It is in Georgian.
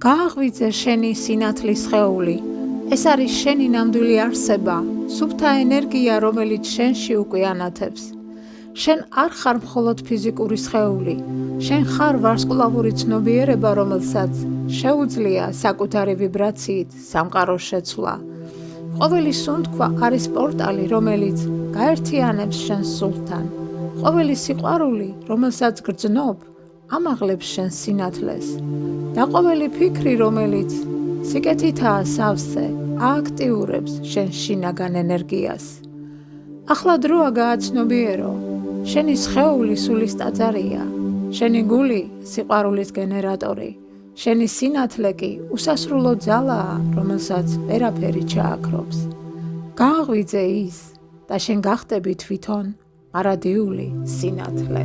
გააღვიძე შენი სინათლის სხეული. ეს არის შენი ნამდვილი არსება, სუფთა ენერგია, რომელიც შენში უკვე ანათებს. შენ არ ხარ მხოლოდ ფიზიკური სხეული, შენ ხარ ვარსკვლავური ცნობიერება, რომელსაც შეუძლია საკუთარი ვიბრაციით სამყაროს შეცვლა. ყოველი სუნთქვა არის პორტალი, რომელიც გაერთიანებს შენს სულთან. ყოველი სიყვარული, რომელსაც გრძნობ, ამაღლებს შენს სინათლეს. და ყოველი ფიქრი, რომელიც სიკეთითაა სავსე, ააქტიურებს შენს შინაგან ენერგიას. ახლა დროა გააცნობიერო, შენი სხეული სულის ტაძარია, შენი გული სიყვარულის გენერატორი, შენი სინათლე კი უსასრულო ძალაა, რომელსაც ვერაფერი ჩააქრობს. გააღვიძე ის და შენ გახდები თვითონ პარადიული სინათლე.